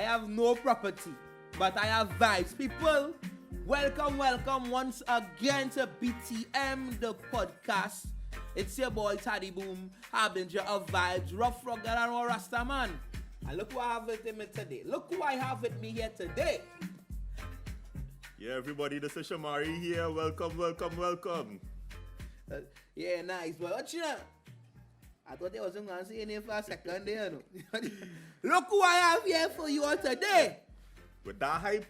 have no property, but I have vibes. People, welcome once again to BTM, the podcast. It's your boy Taddy Boom, harbinger of vibes, rough rugged and all Rasta man. And look who I have with me today. Look who I have with me here today. Yeah, everybody, this is Shamari here. Welcome. Yeah, nice. But what you know? I thought they wasn't going to say anything for a second there. No? Look who I have here for you all today. With that hype,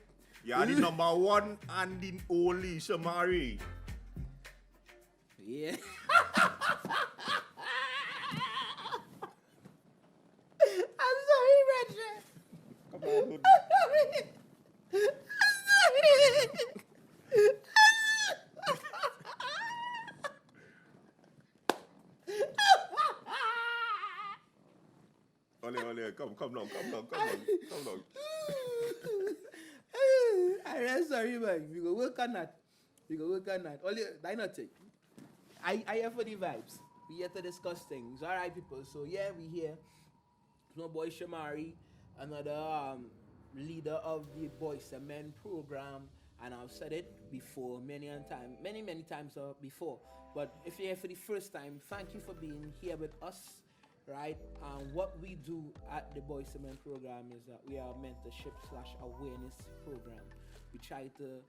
you are the number one and the only Shamari. Yeah. I'm sorry, Reggie. Come on, dude. Ole, come down. I'm sorry, man. We go work on that. Only, I not take. I here for the vibes. We here to discuss things. All right, people. So yeah, we here. No boy Shamari, another leader of the Boys and Men program, and I've said it before many times before. But if you're here for the first time, thank you for being here with us. Right, what we do at the Boys and Men program is that we are a mentorship/awareness program. We try to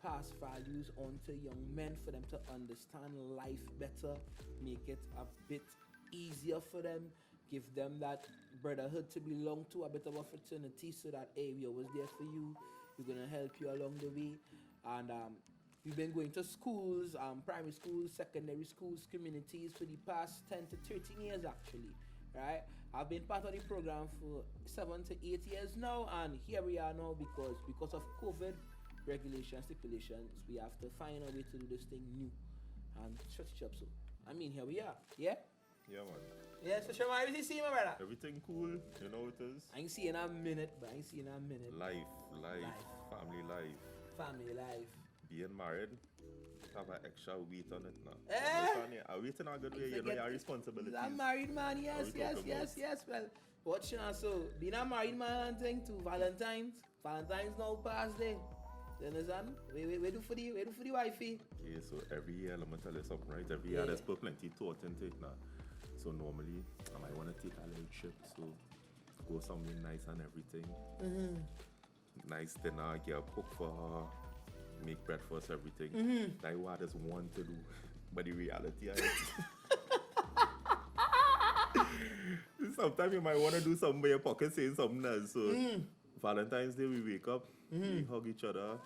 pass values on to young men for them to understand life better, make it a bit easier for them, give them that brotherhood to belong to, a bit of a fraternity, so that hey, we always there for you. We're gonna help you along the way, and we've been going to schools, primary schools, secondary schools, communities for the past 10 to 13 years actually, right? I've been part of the program for 7 to 8 years now, and here we are now because of COVID regulations, stipulations, we have to find a way to do this thing new and shut it up. So, I mean, here we are, yeah? Yeah, man. Yeah, so Shama, everything see my brother? Everything cool, you know it is. I ain't see in a minute. Life, family life. Being married, have an extra weight on it now. Eh? A weight in a good way, you know your responsibilities. I'm married man, yes. Well, watch now, so being a married man and thing too, Valentine's now past day. You understand? We do for the wifey. Yeah, so every year, let me tell you something, right? Every year there's put plenty thought into it now. So normally, I might want to take a little trip, so go somewhere nice and everything. Mm-hmm. Nice dinner, get a cook for her, make breakfast, everything. Mm-hmm. That's what I just want to do. But the reality is, sometimes you might want to do something, but your pocket saying something else. So Valentine's Day, we wake up, we hug each other,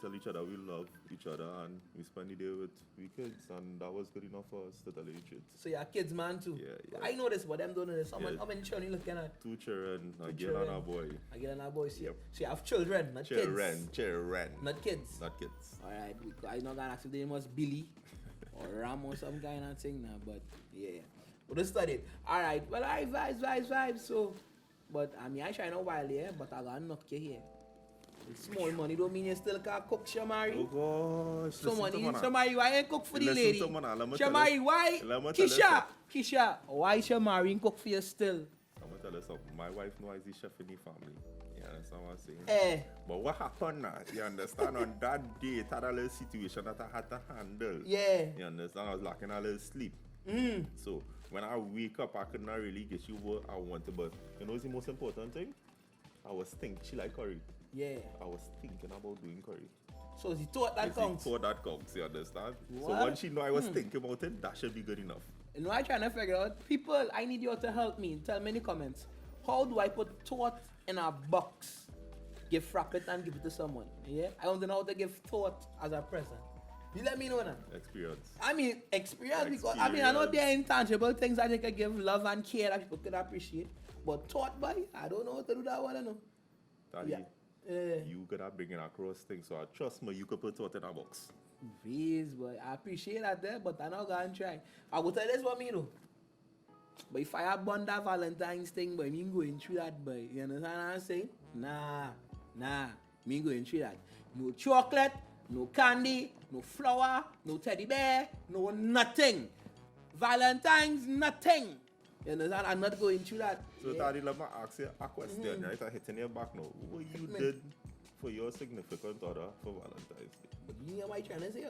tell each other we love each other, and we spend the day with we kids, and that was good enough for us, to tell you the truth. So you're kids man too? Yeah. I know this, but them don't know this. How many children you looking at? 2 children, a girl and a boy. A girl and a boy, see. Yep. So you have children, not kids? Children. Not kids? Not kids. Alright, I know that actually they must Billy or Ram or some kind of thing now, but yeah. But they studied. Alright, well, I vibes, so. But I mean, I try no while here, but I gotta knock you here. Small money don't mean you still can't cook, Shamari. Oh gosh. Shamari, why you cook for the lady? Shamari, why? Kisha, why Shamari cook for you still? I'm gonna tell you something. My wife knows the chef in the family. You understand what I'm saying? But what happened now? You understand? On that day, it had a little situation that I had to handle. Yeah. You understand? I was lacking a little sleep. So when I wake up, I could not really get you what I wanted. But you know what's the most important thing? I was thinking she like curry. Yeah. I was thinking about doing curry. So he thought that counts? He thought that counts, you understand? What? So once she know I was thinking about it, that should be good enough. And I'm trying to figure out, people, I need you to help me. Tell me in the comments. How do I put thought in a box, wrap it and give it to someone? Yeah? I don't know how to give thought as a present. You let me know now. Experience. I mean, experience. Because I know there are intangible things that they can give love and care that people could appreciate. But thought, boy, I don't know how to do that one, I know. Daddy, you gotta bring in across things, so trust me, you could put thought in a box. Please, boy, I appreciate that there, but I'm not gonna try. I will tell you this what me do. But if I have done that Valentine's thing, boy, me going through that, boy. You understand what I'm saying? Nah, me going through that. No chocolate, no candy, no flower, no teddy bear, no nothing. Valentine's, nothing. You understand? I'm not going through that. So, Daddy, let me ask you a question, right? I'm hitting your back now. What you did for your significant other for Valentine's Day? But you know what I'm trying to say?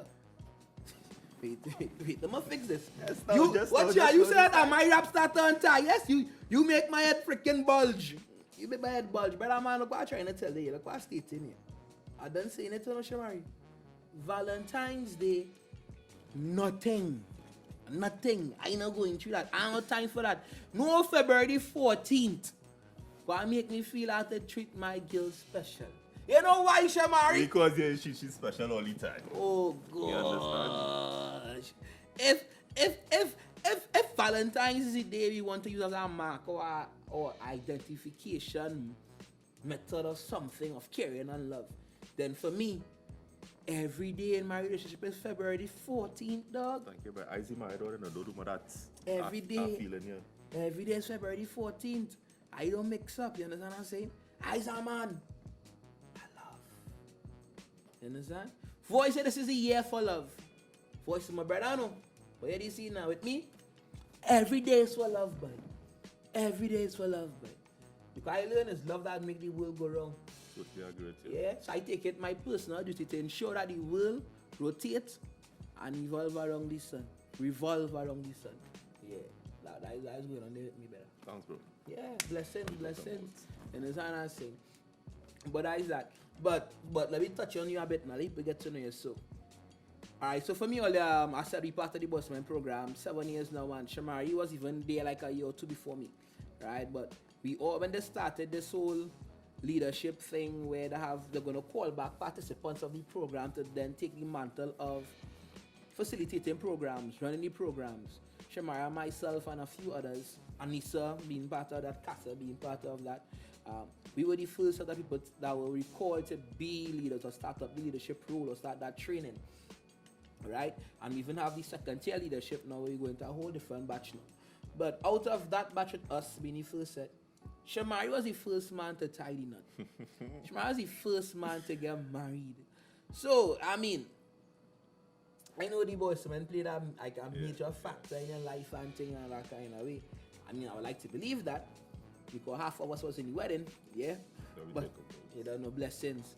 Wait, let me fix this. You said that my rap starter on tie. Yes, you make my head freaking bulge. You make my head bulge. But man, look what I'm trying to tell you. Look what I'm stating here. I done saying it to no Shamari. Valentine's Day, nothing. I ain't not going through that. I ain't no time for that. No February 14th. Gonna make me feel how to treat my girl special. You know why, Shamari? Because she's special all the time. Oh gosh. If Valentine's Day we want to use as a mark or identification method or something of caring and love, then for me, every day in my relationship is February 14th, dog. Thank you, but I see my daughter and I don't do my that. Every day. Feeling here. Every day is February 14th. I don't mix up, you understand what I'm saying? I's a man. I love. You understand? Voice said this is a year for love. Voice is my brother, I know. But here do you see now with me? Every day is for love, boy. Every day is for love, boy. Because I learn is love that make the world go round. Totally agree with you. Yeah, so I take it my personal duty to ensure that the world rotates and revolve around the sun. Yeah, that is going on there with me better. Thanks, bro. Yeah, blessings. You understand what I'm saying? But that is that. But let me touch on you a bit now. Let me get to know you so. Alright, so for me, I said we part of the Bossman program 7 years now, and Shamari was even there like a year or two before me. Right? But we all, when they started this whole leadership thing where they're going to call back participants of the program to then take the mantle of facilitating programs, running the programs. Shamara, myself, and a few others, Anissa being part of that, Casa being part of that. We were the first set of people that were recalled to be leaders or start up the leadership role or start that training. Right? And we even have the second tier leadership now. We're going to a whole different batch now. But out of that batch with us being the first set, Shamari was the first man to tie the knot. Shamari was the first man to get married. So, I mean, I know the boys man played a major factor in your life and thing and that kind of way. I mean, I would like to believe that because half of us was in the wedding, yeah. But you don't know blessings.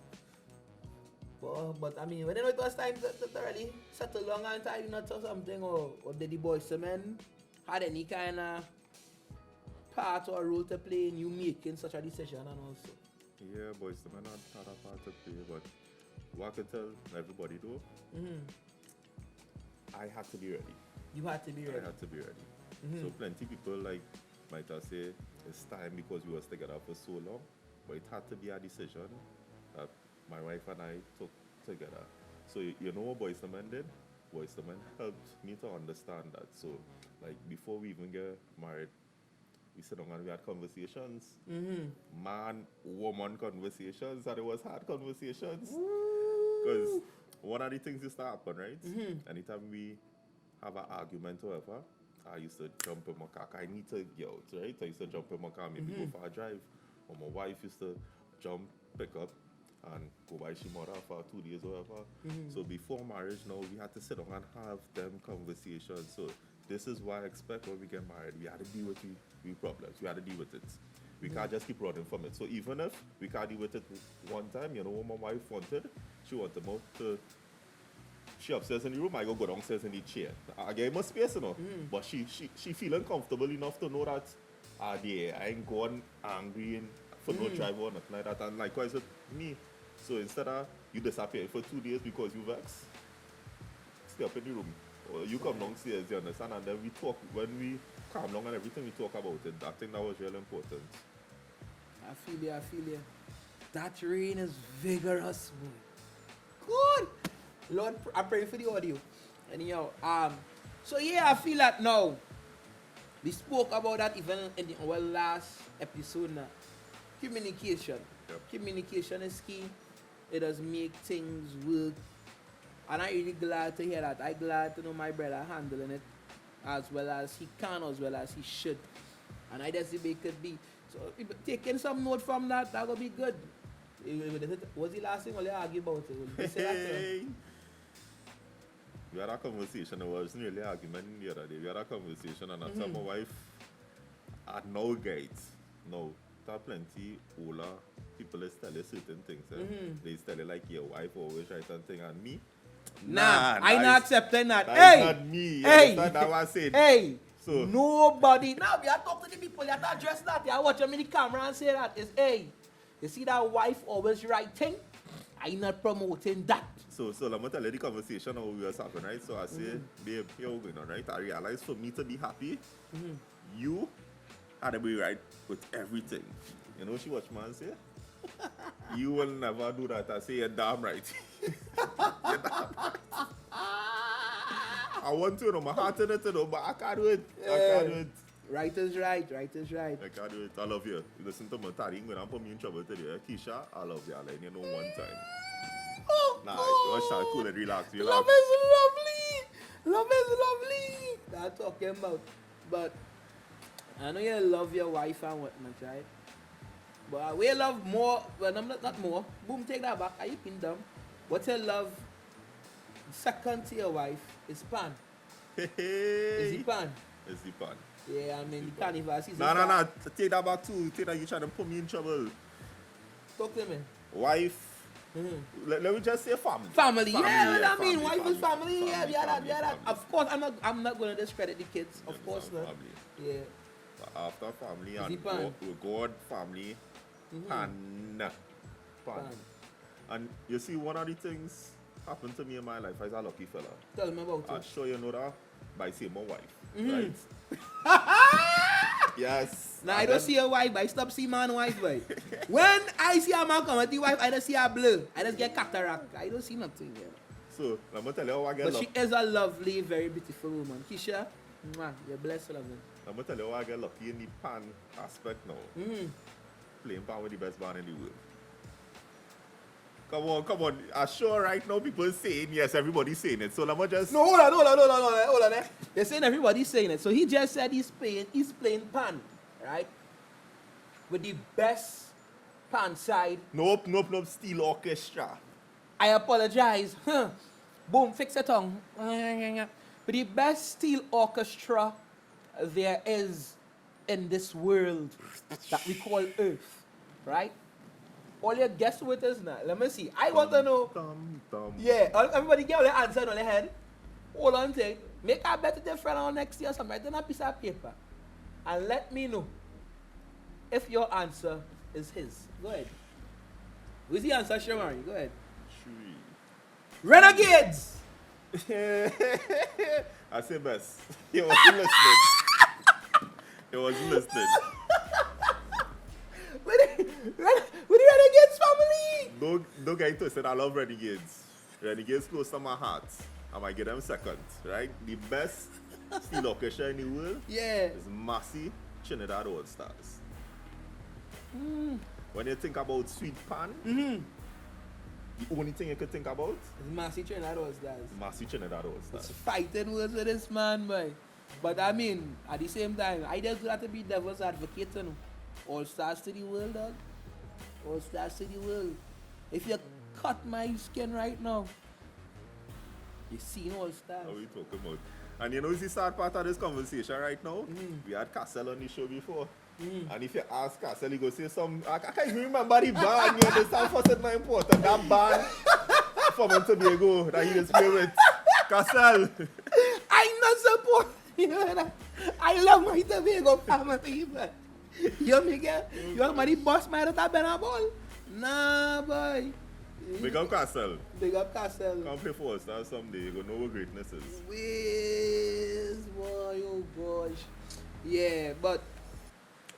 But I mean, when it was time to really settle down and tie the knot or something, or did the boys man had any kind of part or role to play in you making such a decision and also? Yeah, boys, the man had a part to play, but what I can tell everybody though, I had to be ready. You had to be ready. I had to be ready. So plenty people like might have say it's time because we was together for so long, but it had to be a decision that my wife and I took together. So you know what Boys the Man did? Boys the Man helped me to understand that. So like before we even get married, we sat down and we had conversations. Man-woman conversations, and it was hard conversations. Because one of the things used to happen, right? Anytime we have an argument or whatever, I used to jump in my car. I need to get out, right? I used to jump in my car, maybe go for a drive. Or my wife used to jump, pick up, and go by Shimura for 2 days or whatever. So before marriage now, we had to sit down and have them conversations. So this is why I expect when we get married, we had to deal with the problems. We had to deal with it. We can't just keep running from it. So even if we can't deal with it one time, you know what my wife wanted? She wanted me to... She upstairs in the room, I go downstairs in the chair. I gave her space, you know. But she feeling comfortable enough to know that I ain't going angry and for no drive or nothing like that. And likewise with me. So instead of you disappear for 2 days because you vex, stay up in the room. Or you come downstairs, you understand? And then we talk. When we calm down and everything, we talk about it. I think that was really important. I feel you. That rain is vigorous, boy. Good. Lord, I pray for the audio. Anyhow, so yeah, I feel that now. We spoke about that even in our last episode now. Communication. Yep. Communication is key. It does make things work. And I'm really glad to hear that. I'm glad to know my brother handling it as well as he can, as well as he should. And I just think it could be. So taking some note from that will be good. What's the last thing you argue about it? We had a conversation. It wasn't really an argument the other day. We had a conversation and I told my wife, no guys, no. There are plenty older people that tell you certain things. They tell you like your wife always right and thing, and me. Nah, I not accepting that. That Hey, is not me. hey, That's what I said. hey. So Nobody. Now we are talking to the people. You have to address that. You watch them in the camera and say that. Is hey, you see that wife always right thing? I not promoting that. So let me tell you the conversation how we were talking, right? So I say, babe, here we're going on, right? I realize for me to be happy, you had to be right with everything. You know she watch man say? You will never do that. I say you're damn right. You're damn right. I want to know my heart in it, but I can't do it. I can't do it. Right is right. Right is right. I can't do it. I love you. Listen to my taring when I'm putting me in trouble today. Keisha, I love you. Like, you know, one time. Nah, you start cool and relax. Love is lovely. Love is lovely. That's talking about. But I know you love your wife and whatnot, right? But we love more. Well, not more. Boom, take that back. Are you pinned down? What you love second to your wife is pan. Is the pan? It's the pan. Yeah, I mean, the carnival season. Nah. Take that back too. Take that you trying to put me in trouble. Talk to me. Wife. Let me just say family. Family, yeah, I mean, family, wife is family, yeah, family. that. Of course, I'm not going to discredit the kids, of course not. Family. Yeah. But after family Is and it pan? God family, pan. And you see, one of the things happened to me in my life as a lucky fella. Tell me about I'll it. show you know that by seeing my wife, right? Yes. Now, I don't see a wife, but I stop seeing man wife, boy. When I see a man come with the wife, I don't see a blur. I just get cataract. I don't see nothing there. So, let me tell you how I get But she is a lovely, very beautiful woman. Keisha, you're blessed, love me. Let me tell you how I get lucky in the pan aspect now. Playing pan with the best band in the world. Come on. I'm sure right now people saying yes, everybody's saying it. So let me just... No, hold on. They're saying everybody's saying it. So he just said he's playing pan, right? With the best pan side. Nope, steel orchestra. I apologize. Boom, fix your tongue. But the best steel orchestra there is in this world that we call Earth, right? All your guess what is now. Let me see. I want to know. Yeah, everybody get all the answer on their head. Hold on, take. Make a bet with your friend on next year. Something. Write on a piece of paper, and let me know if your answer is his. Go ahead. What's the answer, Shamari? Go ahead. Renegades. I say best. He wasn't listening. With the Renegades family. Don't get twisted. I love Renegades. Renegades close to my heart. I might get them second, right? The best steel orchestra in the world is Massey Trinidad All Stars. When you think about sweet pan, the only thing you could think about is Massey Trinidad All Stars. Massey Trinidad All Stars. It's fighting words with this man, boy. But I mean, at the same time, I just got to be devil's advocate, you know. All Stars to the world, dog. All Stars to the world. If you cut my skin right now, you seen All Stars. What are we talking about? And you know the sad part of this conversation right now? We had Castle on the show before. And if you ask Castle, he go say some... I can't even remember the band. You understand? First, it's not important. That band from Tobago that he was playing with. Castle. I not support you. I love my Tobago family, but... Yo, Miguel, you want my boss man that been a ball? Nah, boy. Big up Castle. Big up Castle. Come play for us someday. You gonna know what greatness is. Whiz, boy, oh gosh. Yeah, but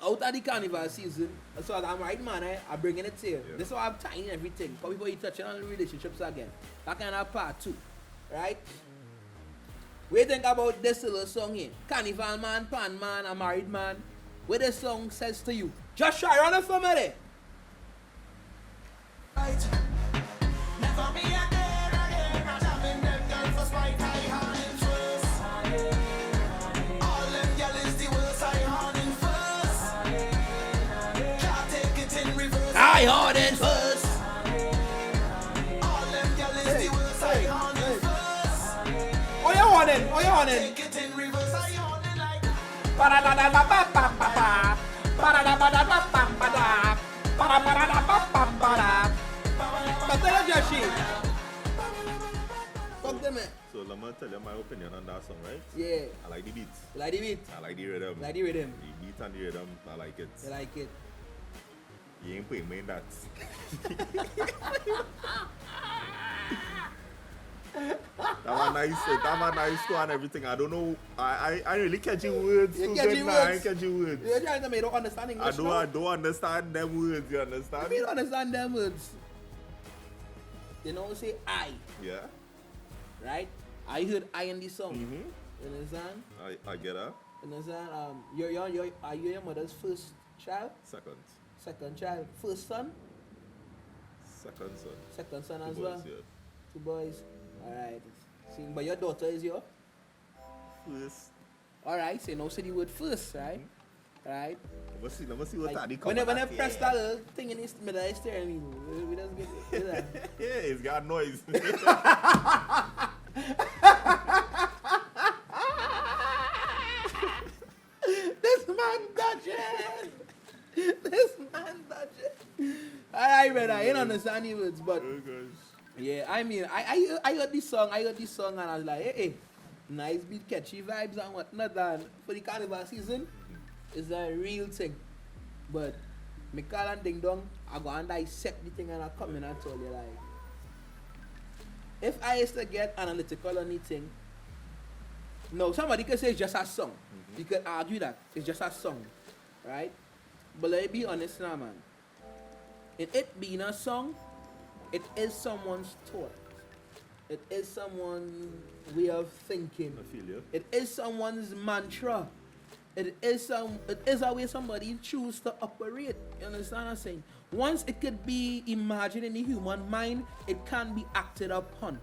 out of the carnival season, so I'm right, man. I'm bringing it to you. Yeah. This is why I'm tying everything. Because before you touching on relationships again. That kind of part 2. Right? We think about this little song here. Carnival man, pan man, a married man. What this song says to you. Just try run it for me there. Right. Never be again, not having them girls for spite, I Hornin First. All them girls is the worst, I Hornin First. Can't take it in reverse, I Hornin First. All them girls is the worst, I Hornin First. Oh, you Hornin? Take it in reverse, I Hornin like. So let me tell you my opinion on that song, right? Yeah. I like the beat. You like the beat? I like the rhythm. You like the rhythm? The beat and the rhythm, I like it. You like it? You ain't putting me in that. That was nice too and everything. I don't know. I really catch your words. You too catch good your now. words? I catch your words. You're trying to make me don't understand English. I don't understand them words, you understand? You don't understand them words. You know, say I, Yeah. right? I heard I in the song. Mm-hmm. You understand? I get her. You understand? Are you your mother's first child? Second child? First son? Second son. Second son Two as boys, well? yeah. 2 boys. Alright. See, but your daughter is your? First. Alright, so you know say the word first, right? Right? Let me see what Like, that when I press that little thing in his middle of the steering wheel, we just get that. Yeah, it's got noise. This man dodging! This man dodging! Alright, brother, I don't understand the words, but Oh gosh. yeah, I mean, I heard this song, and I was like, hey, nice beat, catchy vibes and whatnot, and for the carnival season, it's a real thing. But Mical and Ding Dong, I go and dissect the thing and I come in and tell you, like, if I used to get analytical on the thing, no, somebody could say it's just a song. You could argue that it's just a song, right? But let me be honest now, man. In it being a song, it is someone's thought. It is someone's way of thinking. I feel you. It is someone's mantra. It is a way somebody choose to operate. You understand what I'm saying? Once it could be imagined in the human mind, it can be acted upon.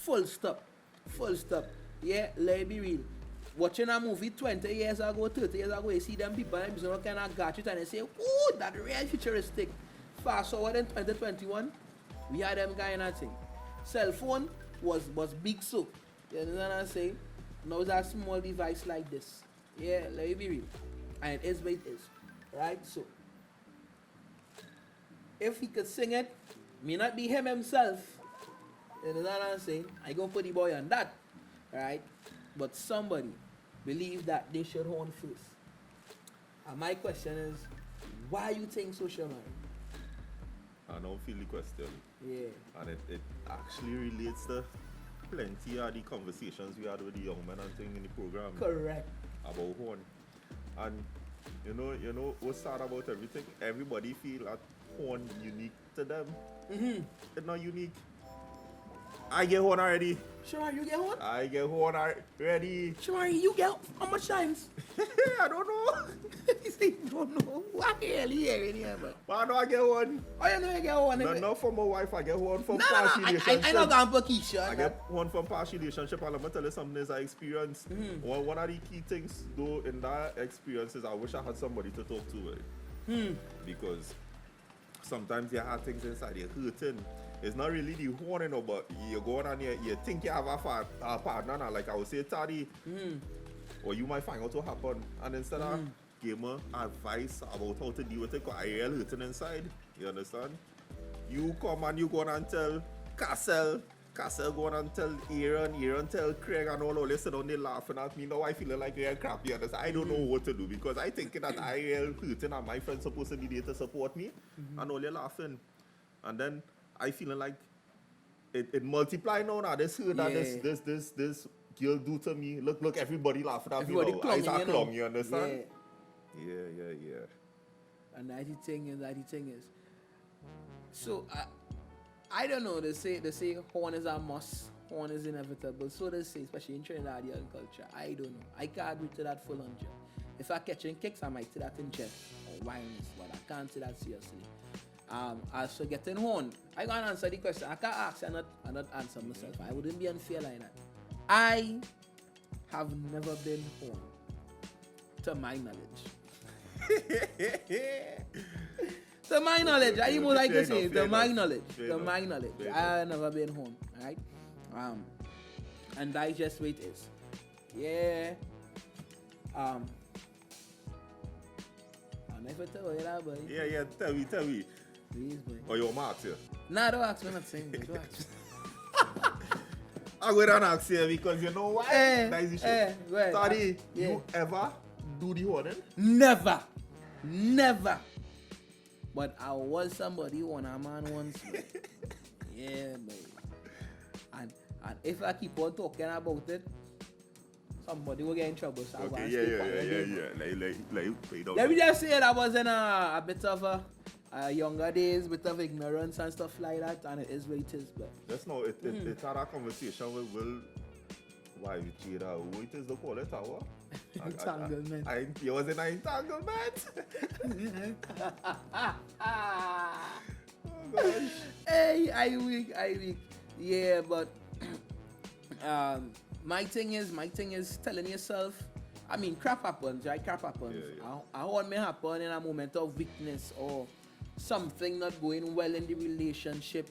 Full stop. Full stop. Yeah, let me be real. Watching a movie 20 years ago, 30 years ago, you see them people and some kind of gadget and they say, ooh, that real futuristic. Fast forward in 2021, we had them guy in that thing. Cell phone was big so. You understand what I'm saying? Now it's a small device like this. Yeah, let me be real. And it is what it is. Right? So, if he could sing it, may not be him himself. You know what I'm saying? I gonna put the boy on that. Right? But somebody believe that they should horn first. And my question is, why you think so, Shaman? I don't feel the question. Yeah. And it actually relates to plenty of the conversations we had with the young men and thing in the program. Correct. About horn. And you know what's sad about everything? Everybody feel that horn unique to them. Mm-hmm. It's not unique. I get horn already. Shamari, you get one? I get horn already. Shamari, you get how much times? I don't know. You say you don't know. Why really hearing here, man? But I know I get one. Oh, you know you get one? Not from my wife. I get one from No, past relationship. I know going for Keisha. I get one from past relationship, and I'm gonna tell you something is I experienced. One of the key things though in that experience is I wish I had somebody to talk to. Because sometimes you have things inside you're hurting. It's not really the horning, but you go on and you think you have a partner, now, like I would say, Taddy, or you might find out what happened, and instead of give me advice about how to deal with it, because I really hurting inside, you understand? You come and you go on and tell Castle go on and tell Aaron tell Craig and all listen on they laughing at me. Now I feel like real crap, you understand? I don't know what to do because I think that I real hurting and my friends supposed to be there to support me, and all they laughing. And then I feeling like it multiply now. This hurt that this girl do to me. Look, everybody laughing at Everybody me now. clung, I clung, you understand? Yeah. And that the thing is. So I don't know. They say horn is a must. Horn is inevitable. So they say, especially in Trinidadian culture. I don't know. I can't agree to that full 100. If I catch in kicks, I might say that in jest or wildness, but I can't say that seriously. As for getting horn, I can't answer the question. I can't ask and not answer myself. I wouldn't be unfair like that. I have never been horn, to my knowledge. To my knowledge, I even like to say, to my knowledge, I have never been home, right? And that's just what it is. Yeah. If I tell you that, boy. Yeah, tell me. Please, boy. Or your marks here. Nah, don't ask me nothing. Don't ask me. I'm going to ask you because you know why? That is the show. Well, Toddy, yeah. you ever do the horning? Never. But I was somebody who won a man once. Man. Yeah, man. And if I keep on talking about it, somebody will get in trouble. So Okay, yeah. Let me just say that was in a bit of a younger days, bit of ignorance and stuff like that, and it is what it is. But Just know it had a conversation with Will. Why with Jada? Who it is the call it our? Entanglement. You was in an entanglement. Oh gosh. Hey, I weak. Yeah, but my thing is telling yourself. I mean, crap happens, right? Crap happens. Yeah. I want may happen in a moment of weakness or something not going well in the relationship.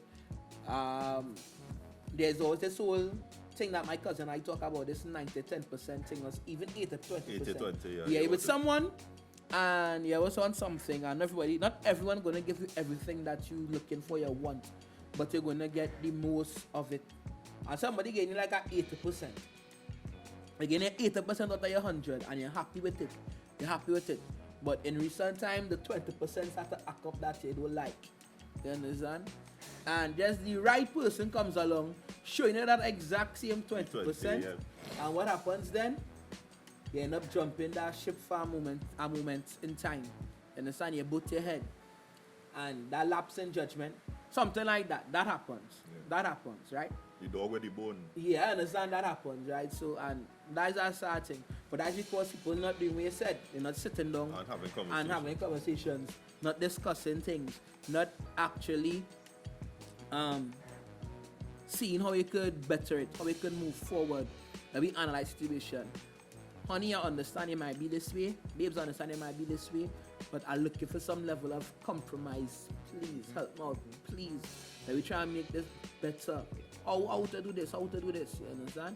There's always this whole thing that my cousin and I talk about, this 90-10% thing, or even 80-20%. 80-20, Yeah, with someone, and you was on something, and not everyone gonna give you everything that you looking for, you want, but you're gonna get the most of it. And somebody getting like a 80%. You're getting 80% out of your 100, and you're happy with it. But in recent time, the 20% start to act up that you don't like. You understand? And just the right person comes along, showing you that exact same 20%. Yeah. And what happens then? You end up jumping that ship for a moment in time. You understand? You boot your head. And that lapse in judgment, something like that. That happens. Yeah. That happens, right? The dog with the bone. Yeah, I understand that happens, right? So, and that's a sad thing. But that's because people not doing what you said. They're not sitting down And having conversations, not discussing things, not actually seeing how you could better it, how you could move forward. Let me analyze the situation. Honey, I understand it might be this way. Babes, I understand it might be this way. But I'm looking for some level of compromise. Please, help me out. Please. Let me try and make this better. How to do this, you understand?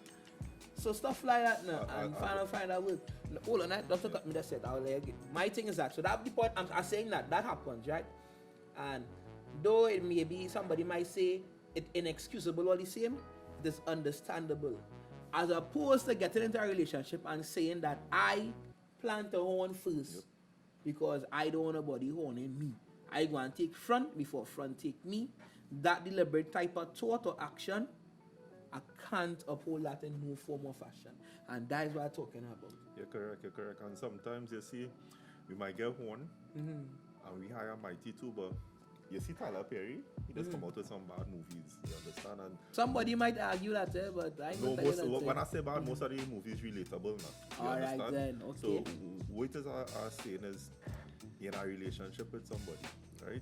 So stuff like that now, and find out work. Hold on, don't cut me that set. My thing is that, so that's the point I'm saying that happens, right? And though it may be, somebody might say it inexcusable or the same, it is understandable. As opposed to getting into a relationship and saying that I plan to horn first, because I don't want nobody horning me. I go and take front before front take me. That deliberate type of thought or action, I can't uphold that in no form or fashion. And that is what I'm talking about. You're correct. And sometimes you see, we might get horn, and we hire Mighty too, but you see Tyler Perry, he just come out with some bad movies, you understand? And somebody might argue that, but I know when I say bad, most of the movies relatable now. You understand? Alright then, okay. So what it is are saying is, in a relationship with somebody, right?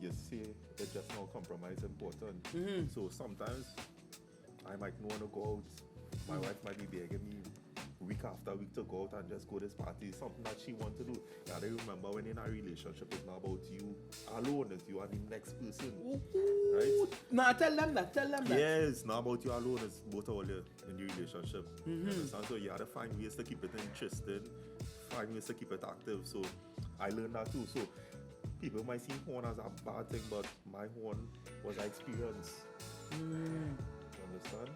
You say it's just no compromise important. So sometimes I might not want to go out. My wife might be begging me week after week to go out and just go to this party, something that she wants to do. You gotta remember, when in a relationship, it's not about you alone, it's you and the next person. Right? No, tell them that. Yeah, it's not about you alone, it's both of you in the relationship. You understand? So you gotta find ways to keep it interesting, find ways to keep it active. So I learned that too. So people might see horn as a bad thing, but my horn was an experience. You understand?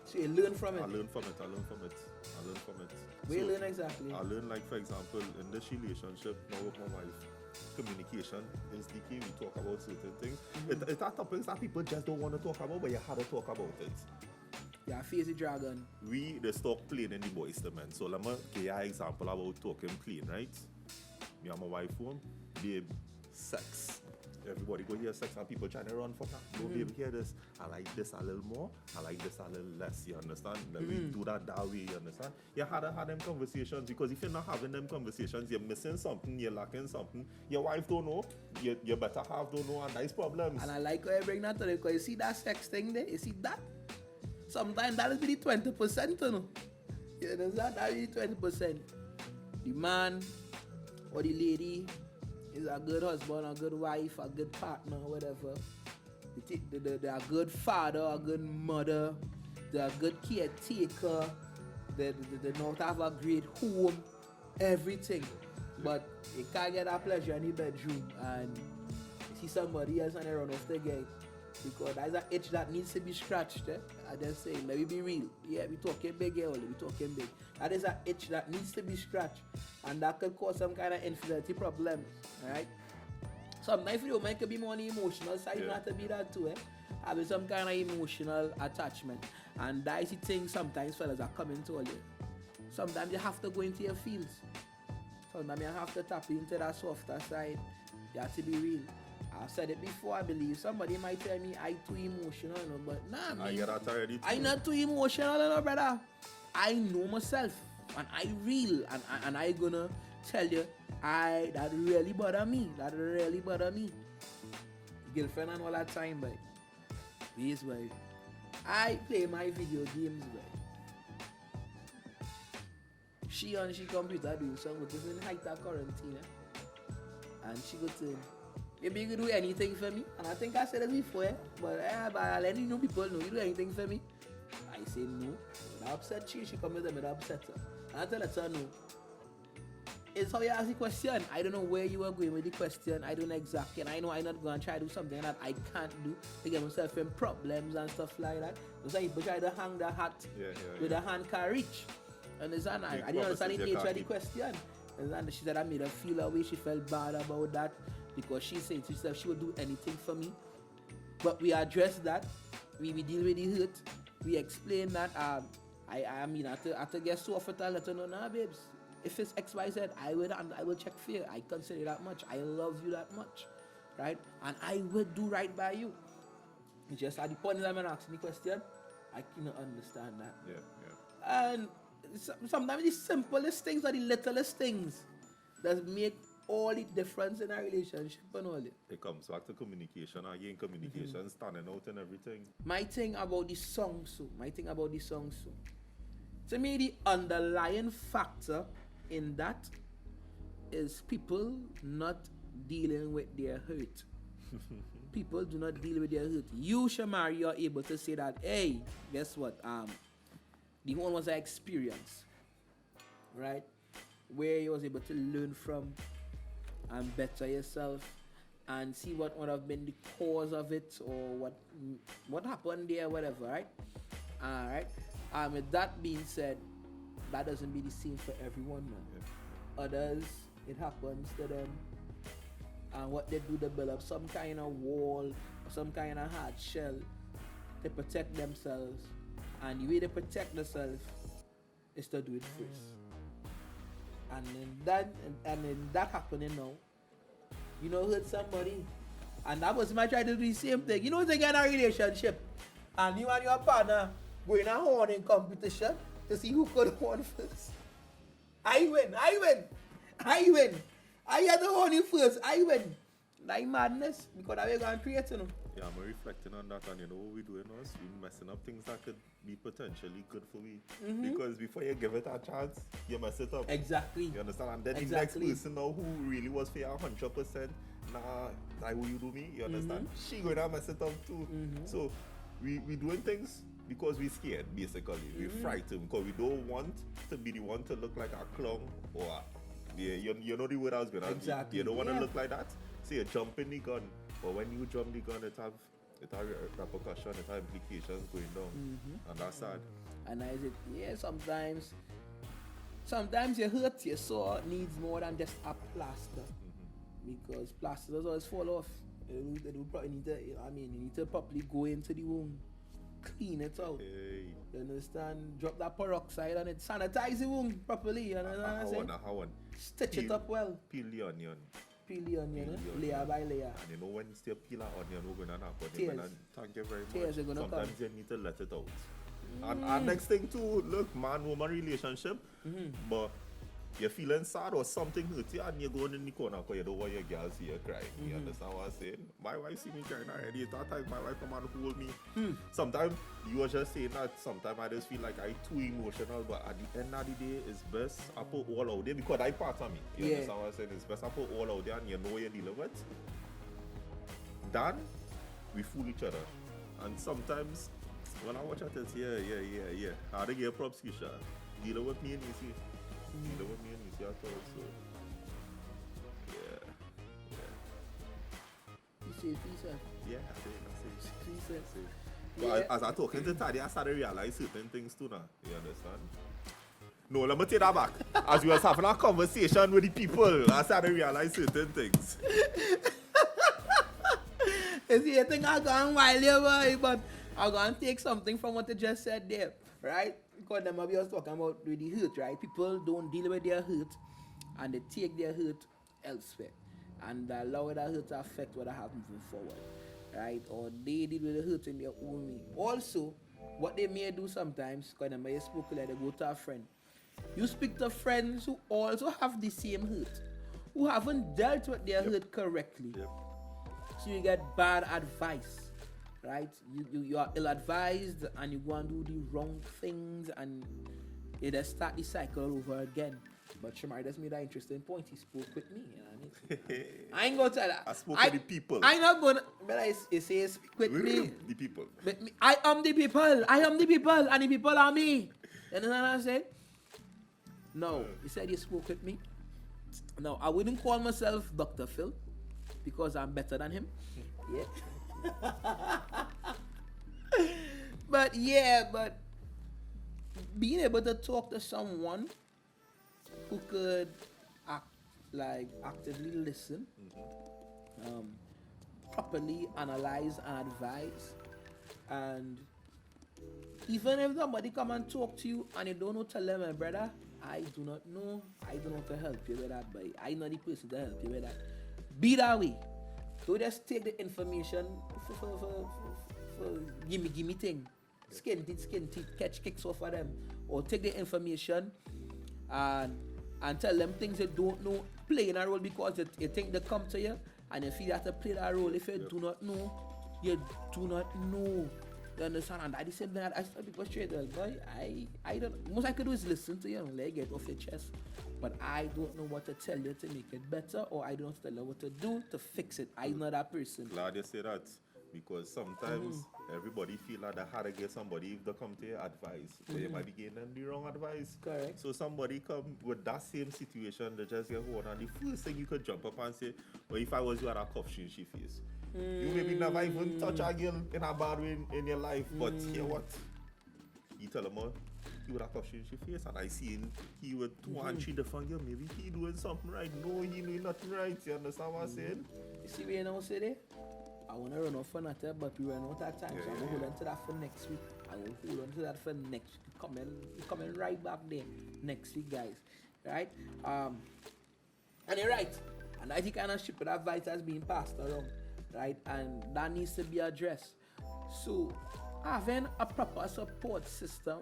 So you learn from it? I learned from it. Where you learn exactly? I learned, like, for example, in this relationship, now with my wife, communication is the key. We talk about certain things. It's are topics that people just don't want to talk about, but you have to talk about it. Yeah, face the dragon. We just talk plain in the boys to men. So let me give you an example about talking plain, right? Me and my wife home, babe, sex. Everybody go hear sex and people trying to run for that. No, babe, hear this. I like this a little more. I like this a little less. You understand? Like we do that way. You understand? You had to have them conversations, because if you're not having them conversations, you're missing something. You're lacking something. Your wife don't know. Your better half don't know, and that's problems. And I like how you bring that to it, because you see that sex thing there. You see that? Sometimes that'll be the 20%, you know. You understand? That'll be the 20%. The man or the lady is a good husband, a good wife, a good partner, whatever. They're a good father, a good mother, they're a good caretaker, they know how to have a great home, everything. But you can't get that pleasure in the bedroom and see somebody else and they run off the gate. Because that's an itch that needs to be scratched. I just say, let me be real. Yeah, we talking big here, we talking big. That is an itch that needs to be scratched. And that could cause some kind of infidelity problems. Right? Sometimes you might be more on the emotional side, you don't have to be that too. Having some kind of emotional attachment. And that's the thing sometimes fellas are coming to you. Sometimes you have to go into your feels. Sometimes you have to tap into that softer side. You have to be real. I've said it before, I believe. Somebody might tell me I too emotional, but nah, I get that already too. I'm not too emotional, no, brother. I know myself, and I real, and I gonna tell you, that really bother me. That really bother me. Girlfriend and all that time, but please, boy. I play my video games, boy. She on she computer doing something, because in height of quarantine, and she go to. Maybe you could do anything for me. And I think I said it before, but I let you know people know you do anything for me. I say no. When I upset she come with them and I upset her. And I tell her no. It's how you ask the question. I don't know where you are going with the question. I don't know exactly. And I know I'm not going to try to do something that I can't do to get myself in problems and stuff like that. Some people try to hang the hat with the hand can reach. Understand? I didn't understand the nature of the question. And she said I made her feel a way. She felt bad about that. Because she said to herself she would do anything for me. But we address that. We deal with the hurt. We explain that I mean I have to get so off it and let her know, nah babes. If it's XYZ, I will check for you. I consider that much. I love you that much. Right? And I will do right by you. It's just at the point that I'm asking the question, I cannot understand that. Yeah. And sometimes the simplest things are the littlest things that make all the difference in a relationship and all it. It comes back to communication again, communication standing out and everything. My thing about the song, to me, the underlying factor in that is people not dealing with their hurt. People do not deal with their hurt. You, Shamari, you are able to say that, hey, guess what? The one was an experience, right? Where you was able to learn from and better yourself and see what would have been the cause of it or what happened there, whatever, right? Alright. With that being said, that doesn't be the same for everyone, man. Yeah. Others, it happens to them. And what they do, they build up some kind of wall or some kind of hard shell to protect themselves. And the way they protect themselves is to do it first. And then that happening now, you know, hurt somebody. And that was my try to do the same thing. You know, they get in a relationship and you and your partner go in a horning competition to see who could horn first. I win. I had the horning first. I win. Like madness, because that way going to create, you know. Yeah, I'm reflecting on that, and you know what we're doing is we're messing up things that could be potentially good for me. Because before you give it a chance, you mess it up. Exactly. You understand? And then the next person now who really was for you 100%, nah, like what you do me, you understand? She gonna mess it up too. So we doing things because we're scared, basically. We're frightened because we don't want to be the one to look like a clown or you know the word I was gonna exactly. You don't want to look like that. So you jump in the gun. But when you jump the gun, it have repercussion, it have implications going down. And that's sad. And I said, sometimes you hurt your sore needs more than just a plaster. Because plasters always fall off. You probably need to, you need to properly go into the wound, clean it out. Hey. You understand? Drop that peroxide on it, sanitize the wound properly. You understand? How Stitch it up well. Peel the onion. Peel the onion, layer by layer. And you know when you still peel an onion, we're going to happen. Thank you very Tears much. Sometimes come. you need to let it out. And next thing too, look, man-woman relationship, but you're feeling sad or something hurt you and you're going in the corner because you don't want your girl see you crying. You understand what I'm saying? My wife see me crying already. That time my wife come and hold me. Sometimes you were just saying that sometimes I just feel like I'm too emotional, but at the end of the day, it's best I put all out there because I part of me. You understand what I'm saying? It's best I put all out there and you know you're dealing with. Then we fool each other. And sometimes when I watch it, it's yeah. How to get props, Kisha. Dealing with me and you see. Dealing with me and you see at all. So say for yourself. Yeah, that's it. For yourself. But as I talking to Taddy, I started to realize certain things too now. You understand? No, let me take that back. As we was having a conversation with the people, I started to realize certain things. You see, I think I gone while here, boy, but I'm going to take something from what you just said there, right? Because them we was talking about with the hurt, right? People don't deal with their hurt and they take their hurt elsewhere and allow that hurt to affect what happens moving forward, right? Or they deal with the hurt in their own way. Also, what they may do sometimes, because them spoke like they go to a friend. You speak to friends who also have the same hurt, who haven't dealt with their hurt correctly. Yep. So you get bad advice, right? You are ill-advised and you go and do the wrong things and you just start the cycle over again. But Shamari just made an interesting point. He spoke with me. You know what I mean? I ain't gonna tell that. I spoke with the people. I'm not gonna. But I say speak with me. The people. But me, I am the people. I am the people, and the people are me. You understand what I said? No, he said he spoke with me. No, I wouldn't call myself Dr. Phil because I'm better than him. Yeah. But being able to talk to someone who could actively listen, properly analyze and advise, and even if somebody come and talk to you and you don't know, tell them, my brother, I do not know how to help you with that, but I'm not the person to help you with that. Be that way. Don't just take the information for gimme thing. Skin teeth, catch kicks off of them. Or take the information and tell them things you don't know, play in a role because you think they come to you and you feel you have to play that role. If you do not know, you do not know. You understand? And I the same thing I tell people straight, well, boy, I don't, most I could do is listen to you and let you get off your chest. But I don't know what to tell you to make it better, or I don't tell you what to do to fix it. I'm not that person. Glad you say that, because sometimes everybody feel like they had to get somebody if they come to your advice. But you might be getting them the wrong advice. Correct. So somebody come with that same situation, they just get hold, and the first thing you could jump up and say, well, if I was you, I'd have cuff she in she face. You maybe never even touch a girl in a bad way in your life, but hear what? You tell him, he would have cuff she in she face, and I seen he would 2 and 3 different girl, maybe he doing something right. No, he doing nothing right. You understand what I'm saying? You see where you now say there? I want to run off for that, but we run out of time, so I'm going to hold on to that for next week. I will hold on to that for next week. Coming right back there next week, guys. Right? And you're right. And I think kind of stupid advice has been passed around. Right? And that needs to be addressed. So, having a proper support system,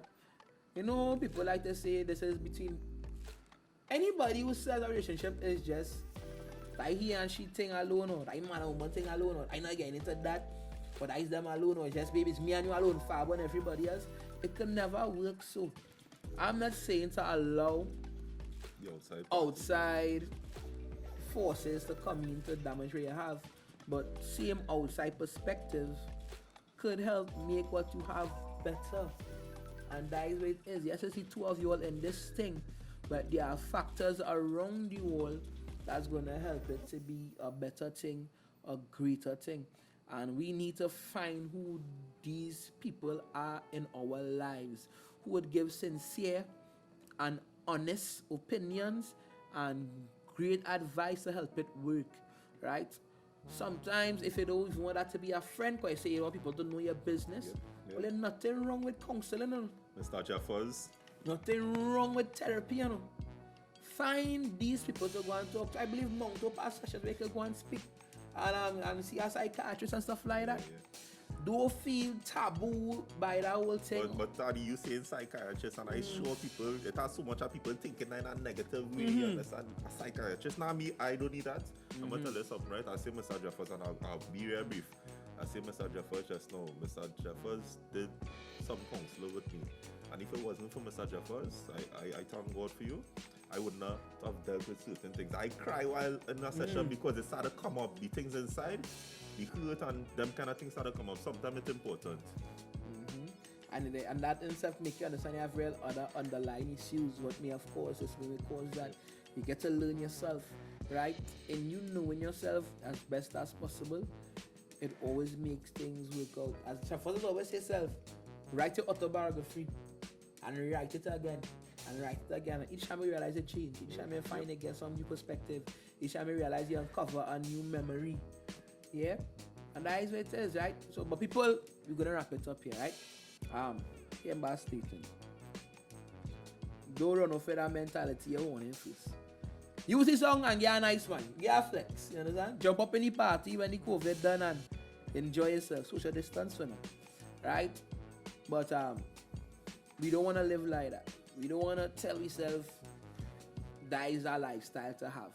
you know, people like to say this is between anybody who says a relationship is just like he and she thing alone, or like man and woman thing alone, or I'm not getting into that, but that is them alone, or just baby, it's me and you alone, Fab and everybody else. It can never work. So, I'm not saying to allow the outside forces to come in to damage what you have, but same outside perspective could help make what you have better. And that is what it is. Yes, I see 2 of you all in this thing, but there are factors around you all that's going to help it to be a better thing, a greater thing. And we need to find who these people are in our lives, who would give sincere and honest opinions and great advice to help it work, right? Sometimes if you don't even want that to be a friend, because you say you want people to know your business, well, there's nothing wrong with counseling, you know? Mr. Jeffers. Nothing wrong with therapy, you know? Find these people to go and talk to. I believe Mount Up has sessions where you can go and speak and see a psychiatrist and stuff like that. Don't feel taboo by that whole thing. But Taddy, you saying psychiatrist, and I sure people, it has so much of people thinking in a negative way. You understand? A psychiatrist, now me, I don't need that. I'm going to tell you something, right? I say Mr. Jeffers, and I'll be real brief. I say Mr. Jeffers just now. Mr. Jeffers did some counselor with me. And if it wasn't for Mr. Jeffers, I thank God for you. I would not have dealt with certain things. I cry while in a session because it started to come up. The things inside, the hurt and them kind of things started to come up. Sometimes it's important. And that in itself make you understand you have real other underlying issues. What may of course is may cause that you get to learn yourself. right? And you knowing yourself as best as possible, it always makes things work out. As Shafa's always say self, write your autobiography and write it again and write it again. Each time you realize a change, each time you find again some new perspective, each time you realize you uncover a new memory. Yeah? And that is what it is, right? So, but people, we're gonna wrap it up here, right? Here by stating. Don't run off with that mentality you're Hornin First. Use the song and get a nice one. Get a flex. You understand? Jump up in the party when the COVID done and enjoy yourself. Social distance for now. Right? But we don't want to live like that. We don't want to tell ourselves that is our lifestyle to have.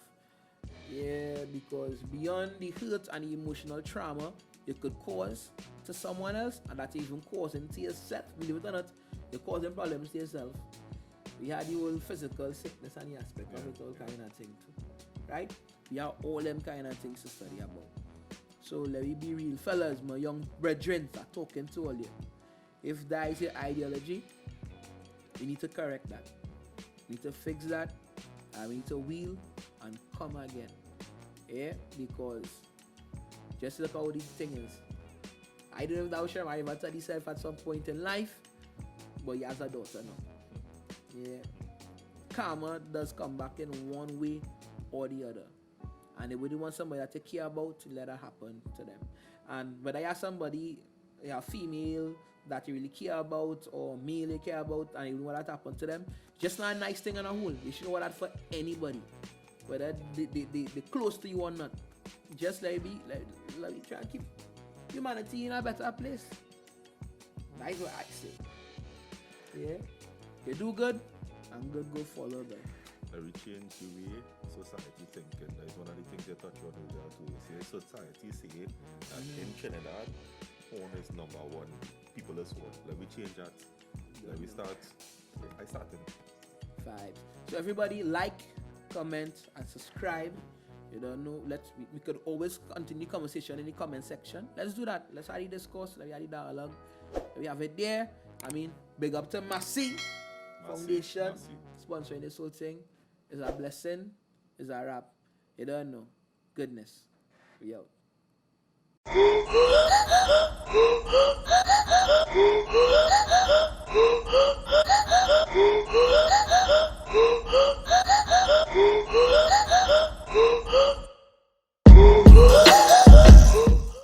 Yeah, because beyond the hurt and the emotional trauma you could cause to someone else, and that even causing to yourself, believe it or not, you're causing problems to yourself. We had the whole physical sickness and the aspect of it, all kind of thing too. Right? We have all them kind of things to study about. So let me be real. Fellas, my young brethren are talking to all you. If that is your ideology, we need to correct that. We need to fix that. And we need to wheel and come again. Yeah? Because just look how this thing is. I don't know if that was sure I ever told yourself at some point in life, but he has a daughter now. Yeah. Karma does come back in one way or the other. And they wouldn't want somebody that they care about to let it happen to them. And whether you have somebody, a female that you really care about or male you care about and you want that to happen to them, just not a nice thing on a whole. You should know that for anybody. Whether they close to you or not. Just let me try and keep humanity in a better place. That's what I say. Yeah? You do good, and good go follow them. We change the way society thinking. That is one of the things you touch on there too. See, society say that in Trinidad, porn is number one. People is one. Let me change that. Let me start. I started. 5. So everybody like, comment, and subscribe. You don't know. We could always continue conversation in the comment section. Let's do that. Let's have the discourse. Let's have the dialogue. We have it there. I mean, big up to Massey Foundation sponsoring this whole thing. It's a blessing. It's a wrap. You don't know. Goodness. We out.